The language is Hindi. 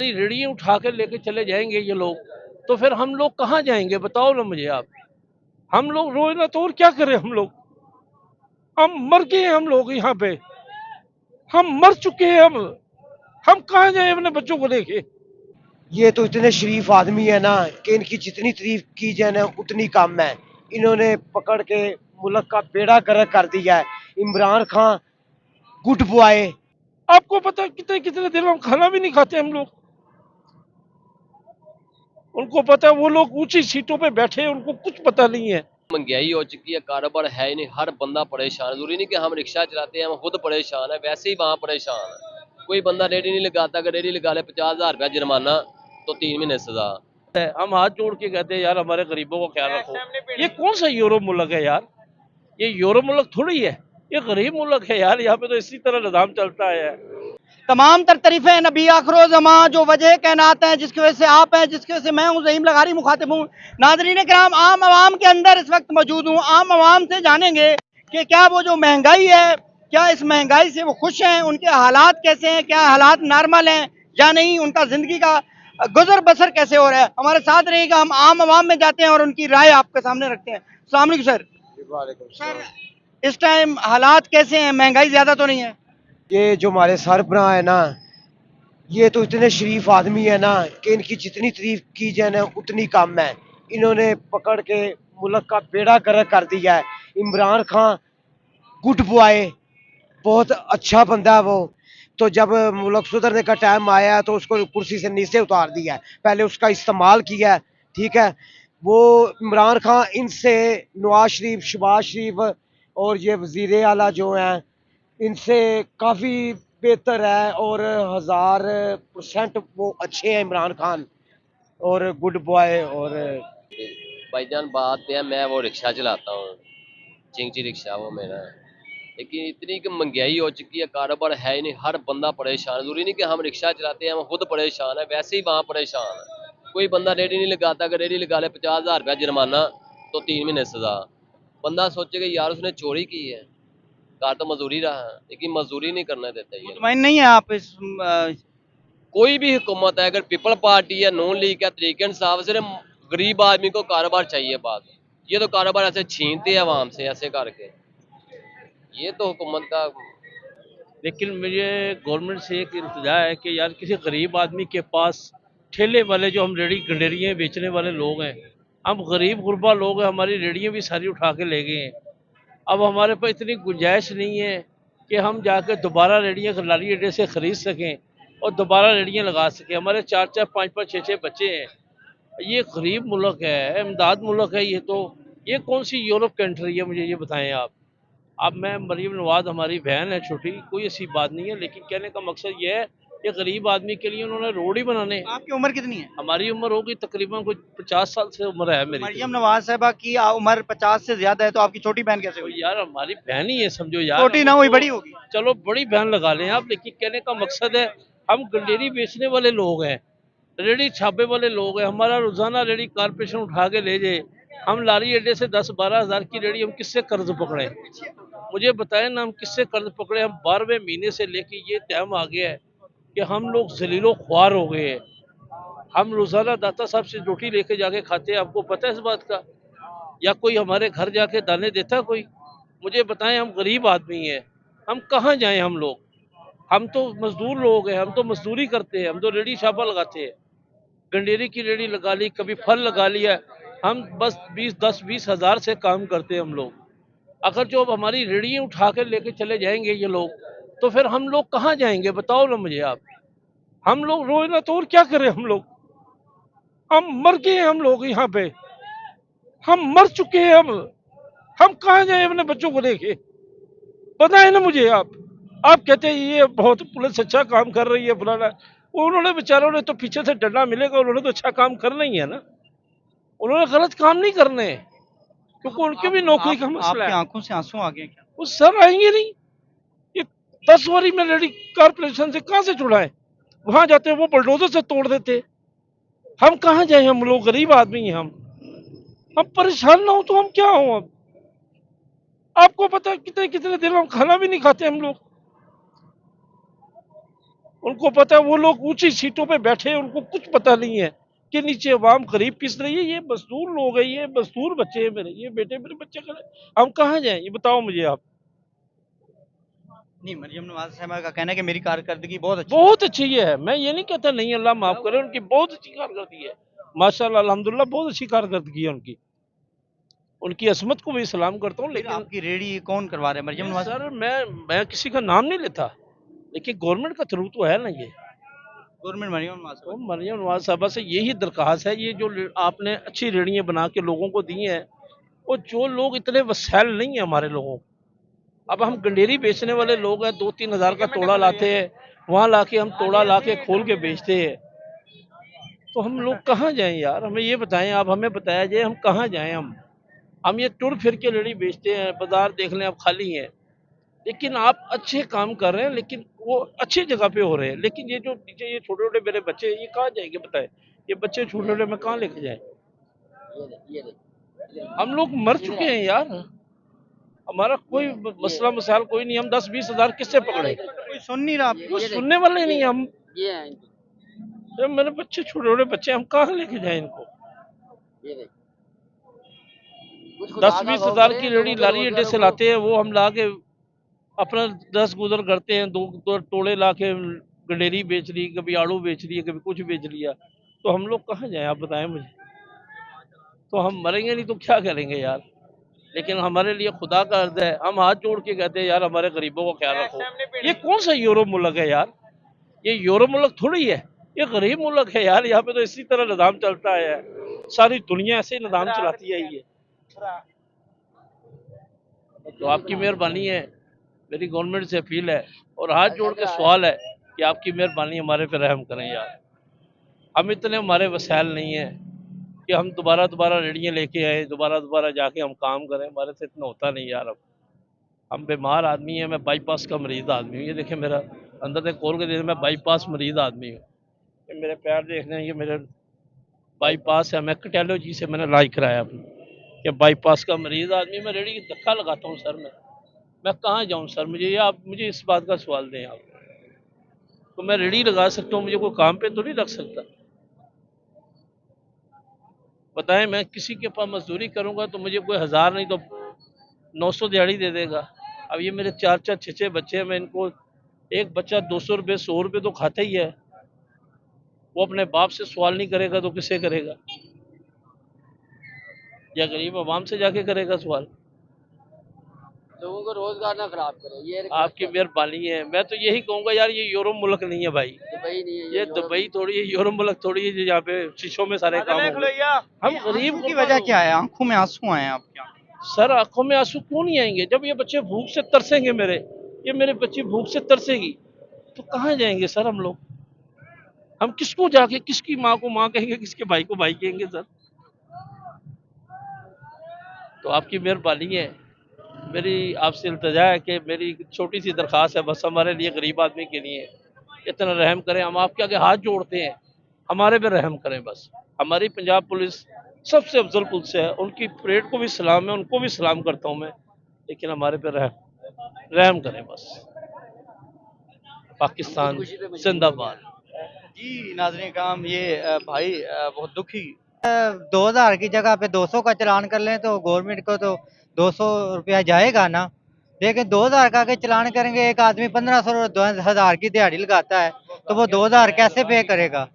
रेडियो उठा कर लेके चले जाएंगे ये लोग, तो फिर हम लोग कहाँ जाएंगे बताओ ना मुझे आप। हम लोग रोए ना तो और क्या करें हम मर गए हैं, हम लोग यहाँ पे हम मर चुके हैं। हम कहाँ जाए अपने बच्चों को लेके। ये तो इतने शरीफ आदमी है ना कि इनकी जितनी तारीफ की जाए ना उतनी कम है। इन्होंने पकड़ के मुल्क का बेड़ा गर्क कर दिया है। Imran Khan good boy. आपको पता है कितने कितने दिन हम खाना भी नहीं खाते हम लोग। उनको पता है, वो लोग ऊंची सीटों पे बैठे हैं, उनको कुछ पता नहीं है। महंगाई हो चुकी है, कारोबार है ही नहीं, हर बंदा परेशान। जरूरी नहीं कि हम रिक्शा चलाते हैं हम खुद परेशान है, वैसे ही वहाँ परेशान है। कोई बंदा रेडी नहीं लगाता, अगर रेडी लगा ले 50,000 रुपया जुर्माना तो 3 महीने सजा। हम हाथ जोड़ के कहते हैं यार हमारे गरीबों का ख्याल रखो। ये कौन सा यूरोप मुल्क है यार, ये यूरोप मुल्क थोड़ी है, ये गरीब मुल्क है यार। यहाँ पे तो इसी तरह निजाम चलता है। तमाम तर तरीफें नबी आखिरो ज़मां जो वजह कहनाते हैं, जिसकी वजह से आप हैं, जिसकी वजह से मैं हूँ, ज़हीम लगारी मुखातिब हूँ। नाज़रीन किराम, आम आवाम के अंदर इस वक्त मौजूद हूँ। आम आवाम से जानेंगे कि क्या वो जो महंगाई है, क्या इस महंगाई से वो खुश हैं, उनके हालात कैसे हैं, क्या हालात नॉर्मल हैं या नहीं, उनका ज़िंदगी का गुजर बसर कैसे हो रहा है। हमारे साथ रहिएगा, हम आम आवाम में जाते हैं और उनकी राय आपके सामने रखते हैं। अस्सलाम वालेकुम सर। सर, इस टाइम हालात कैसे हैं, महंगाई ज़्यादा तो नहीं है? ये जो हमारे सरबराह है ना, ये तो इतने शरीफ आदमी है ना कि इनकी जितनी तारीफ की जाए ना उतनी कम है। इन्होंने पकड़ के मुल्क का बेड़ा गर्क कर दिया है। इमरान खान गुड बॉय, बहुत अच्छा बंदा है वो। तो जब मुल्क सुधरने का टाइम आया तो उसको कुर्सी से नीचे उतार दिया है, पहले उसका इस्तेमाल किया है। ठीक है, वो इमरान खान इनसे नवाज शरीफ, शहबाज शरीफ और ये वजीर आला जो हैं, इनसे काफ़ी बेहतर है और 1000% वो अच्छे हैं इमरान खान और गुड बॉय। और भाईजान बात है, मैं वो रिक्शा चलाता हूँ, चिंची रिक्शा वो मेरा है। लेकिन इतनी कि महंगाई हो चुकी है, कारोबार है ही नहीं, हर बंदा परेशान। जरूरी नहीं कि हम रिक्शा चलाते हैं हम खुद परेशान है, वैसे ही वहाँ परेशान है। कोई बंदा रेडी नहीं लगाता, अगर रेडी लगा ले 50,000 रुपया जुर्माना तो 3 महीने सजा। बंदा सोचेगा यार उसने चोरी की है, कार तो मजदूरी रहा है, लेकिन मजदूरी नहीं करने देते ये। मुतमईन नहीं है आप इस कोई भी हुकूमत है, अगर पीपल पार्टी है, नून लीग है, तरीके इंसाफ, सिर्फ गरीब आदमी को कारोबार चाहिए। बात ये तो कारोबार ऐसे छीनते हैं आवाम से ऐसे करके, ये तो हुकूमत का। लेकिन मुझे गवर्नमेंट से एक इल्तिजा है कि यार किसी गरीब आदमी के पास, ठेले वाले जो हम रेडी गंडेरियाँ बेचने वाले लोग हैं, हम गरीब गुरबा लोग हैं, हमारी रेडियाँ भी सारी उठा के ले गए हैं। अब हमारे पास इतनी गुंजाइश नहीं है कि हम जाकर दोबारा रेडियाँ लारी अड्डे से ख़रीद सकें और दोबारा रेडियाँ लगा सकें। हमारे 4-4, 5-5, 6-6 बच्चे हैं। ये गरीब मुल्क है, इमदाद मुल्क है ये तो। ये कौन सी यूरोप कंट्री है मुझे ये बताएं आप। अब मैं मरीम नवाज हमारी बहन है छोटी, कोई ऐसी बात नहीं है, लेकिन कहने का मकसद ये है कि गरीब आदमी के लिए उन्होंने रोड ही बनाने हैं। आपकी उम्र कितनी है? हमारी उम्र होगी तकरीबन कुछ 50 साल से उम्र है मेरी। मरियम नवाज साहबा की उम्र 50 से ज्यादा है, तो आपकी छोटी बहन कैसे तो हुई? यार हमारी बहन ही है समझो यार। छोटी ना हुई, बड़ी होगी। चलो बड़ी बहन लगा लें आप, लेकिन कहने का मकसद है हम गंडेरी बेचने वाले लोग हैं, रेडी छापे वाले लोग हैं। हमारा रोजाना रेडी कारपोरेशन उठा के ले जाए, हम लारी अड्डे से 10-12 हज़ार की रेडी हम किससे कर्ज पकड़े? मुझे बताएं ना, हम किससे कर्ज पकड़े? हम 12वें महीने से लेके ये टाइम आ गया है कि हम लोग जलीलो ख्वार हो गए हैं। हम रोजाना दाता साहब से रोटी लेके जाके खाते हैं, आपको पता है इस बात का? या कोई हमारे घर जाके दाने देता कोई? मुझे बताएं, हम गरीब आदमी हैं, हम कहाँ जाएं हम लोग? हम तो मजदूर लोग हैं, हम तो मजदूरी करते हैं, हम तो रेडी छापा लगाते हैं। गंडेरी की रेडी लगा ली, कभी फल लगा लिया। हम बस 10-20 हज़ार से काम करते हैं हम लोग। अगर जो अब हमारी रेडियाँ उठा कर लेके चले जाएंगे ये लोग, तो फिर हम लोग कहाँ जाएंगे बताओ ना मुझे आप। हम लोग रोए ना तो और क्या करें हम मर गए हैं, हम लोग यहाँ पे हम मर चुके हैं। हम कहाँ जाए अपने बच्चों को लेके। पता है ना मुझे आप कहते हैं ये बहुत पुलिस अच्छा काम कर रही है फलाना। उन्होंने बेचारों ने तो पीछे से डंडा मिलेगा, उन्होंने तो अच्छा काम करना ही है ना। उन्होंने गलत काम नहीं करने, क्योंकि उनके भी नौकरी का मसला आपकी है। आंखों से आंसू आ गए क्या? वो सर आएंगे नहीं, ये 10 बारी में रेडी कारपोरेशन से कहाँ से छुड़ाए? वहां जाते हैं वो बुलडोजर से तोड़ देते। हम कहाँ जाए, हम लोग गरीब आदमी हैं। हम परेशान ना हो तो हम क्या हो अब। आपको पता है कितने कितने दिन हम खाना भी नहीं खाते हम लोग। उनको पता है, वो लोग ऊंची सीटों पे बैठे हैं, उनको कुछ पता नहीं है कि नीचे अवाम गरीब पिस रही है। ये मजदूर लोग हैं, ये मजदूर बच्चे हैं मेरे, ये बेटे मेरे बच्चे खड़े, हम कहाँ जाएं? ये बताओ मुझे आप। नहीं, मरियम नवाज साहब का कहना है कि मेरी कारकर्दगी बहुत अच्छी बहुत अच्छी है, मैं ये नहीं कहता नहीं, अल्लाह माफ करे, उनकी बहुत अच्छी कारकर्दगी है, माशाल्लाह अल्हम्दुलिल्लाह, बहुत अच्छी कारकर्दगी है उनकी, उनकी असमत को भी सलाम करता हूँ। है। फिर लेकिन आपकी रेडी कौन करवा रहे हैं? मरियम नवाज? सर मैं किसी का नाम नहीं लेता, लेकिन गवर्नमेंट का थ्रू तो है ना ये। गवर्नमेंट मरियम नवाज तो को? मरियम नवाज साहबा से यही दरख्वास्त है, ये जो आपने अच्छी रेड़ियाँ बना के लोगों को दी हैं, वो जो लोग इतने वसैल नहीं है हमारे लोगों को, अब हम गंडेरी बेचने वाले लोग हैं, 2-3 हज़ार का तोड़ा लाते हैं, वहां लाके हम तोड़ा लाके खोल के बेचते हैं, तो हम लोग कहाँ जाएं यार? हमें ये बताएं, आप हमें बताया जाए हम कहाँ जाएं? हम ये टुर फिर के रेड़ी बेचते हैं, बाजार देख लें अब खाली है, लेकिन आप अच्छे काम कर रहे हैं, लेकिन वो अच्छी जगह पे हो रहे हैं, लेकिन ये जो नीचे ये छोटे छोटे मेरे बच्चे ये कहाँ जाएंगे बताएं? ये बच्चे छोटे छोटे मैं कहाँ लेके जाए? हम लोग मर चुके हैं यार, हमारा कोई मसला मसाल कोई नहीं, हम 10-20 हज़ार किससे पकड़े? कोई सुन नहीं रहा आपको? वो सुनने वाले नहीं हम। जब मेरे बच्चे छोटे छोटे बच्चे, हम कहाँ लेके जाए इनको? 10-20 हज़ार की रेडी लारी अड्डे से लाते हैं, वो हम ला के अपना 10 गुजर करते हैं, दो टोले ला के गंडेरी बेच ली, कभी आड़ू बेच लिया, कभी कुछ बेच लिया, तो हम लोग कहाँ जाएं? आप बताएं मुझे। तो हम मरेंगे नहीं तो क्या करेंगे यार? लेकिन हमारे लिए खुदा का अर्ज है, हम हाथ जोड़ के कहते हैं यार हमारे गरीबों का ख्याल रखो। ये कौन सा यूरोप मुल्क है यार? ये यूरोप मुल्क थोड़ी है, ये गरीब मुल्क है यार। यहाँ पे तो इसी तरह निज़ाम चलता है, सारी दुनिया ऐसे निज़ाम चलाती है ये। तो आपकी मेहरबानी है, मेरी गवर्नमेंट से अपील है और हाथ जोड़ के सवाल है कि आपकी मेहरबानी हमारे पे रहम करें यार। हम इतने हमारे वसाइल नहीं है कि हम दोबारा दोबारा रेडियाँ लेके आए, दोबारा दोबारा जाके हम काम करें, हमारे से इतना होता नहीं यार। अब हम बीमार आदमी हैं, मैं बाईपास का मरीज आदमी हूँ, ये देखें मेरा अंदर से खोल के देखें, मैं बाईपास मरीज आदमी हूँ, ये मेरे पैर देख रहे हैं, ये मेरे बाईपास है, मैं कटेलोजी से मैंने इलाज कराया अपना, कि बाईपास का मरीज आदमी, मैं रेडी की धक्का लगाता हूँ सर में, मैं कहाँ जाऊँ सर? मुझे ये आप मुझे इस बात का सवाल दें आप। तो मैं रेडी लगा सकता हूँ, मुझे कोई काम पे तो नहीं रख सकता? बताएं, मैं किसी के पास मजदूरी करूंगा तो मुझे कोई 1000 नहीं तो 900 दिहाड़ी दे देगा। अब ये मेरे 4-4 6-6 बच्चे हैं, मैं इनको, एक बच्चा 200 रुपये 100 रुपये तो खाता ही है, वो अपने बाप से सवाल नहीं करेगा तो किससे करेगा? या गरीब आवाम से जाके करेगा सवाल? लोगों को रोजगार ना खराब करे, ये आपकी मेहरबानी है, मैं तो यही कहूंगा यार, ये यूरोप मुल्क नहीं है भाई, दुबई नहीं है, ये दुबई थोड़ी है, यूरोप मुल्क थोड़ी है, जहाँ पे शीशों में सारे काम होंगे। हम गरीब की वजह क्या है? आंखों में आंसू आए हैं आपके? सर आंखों में आंसू क्यों नहीं आएंगे जब ये बच्चे भूख से तरसेंगे? ये मेरे बच्चे भूख से तरसेगी तो कहाँ जाएंगे सर हम लोग? हम किसको जाके, किसकी माँ को माँ कहेंगे, किसके भाई को भाई कहेंगे सर? तो आपकी मेहरबानी है, मेरी आपसे इल्तिजा है कि मेरी छोटी सी दरख्वास्त है, बस हमारे लिए गरीब आदमी के लिए इतना रहम करें, हम आपके आगे हाथ जोड़ते हैं, हमारे पे रहम करें बस। हमारी पंजाब पुलिस सबसे अफजल पुलिस है, उनकी परेड को भी सलाम है, उनको भी सलाम करता हूँ मैं, लेकिन हमारे पे रहम करें बस। पाकिस्तान जिंदाबाद। जी नाज़रीन काम, ये भाई बहुत दुखी 2000 की जगह पे 200 का चालान कर लें तो गवर्नमेंट को तो 200 रुपया जाएगा ना, लेकिन 2000 का अगर चालान करेंगे, एक आदमी 1500 1000 की दिहाड़ी लगाता है तो वो 2000 कैसे पे करेगा?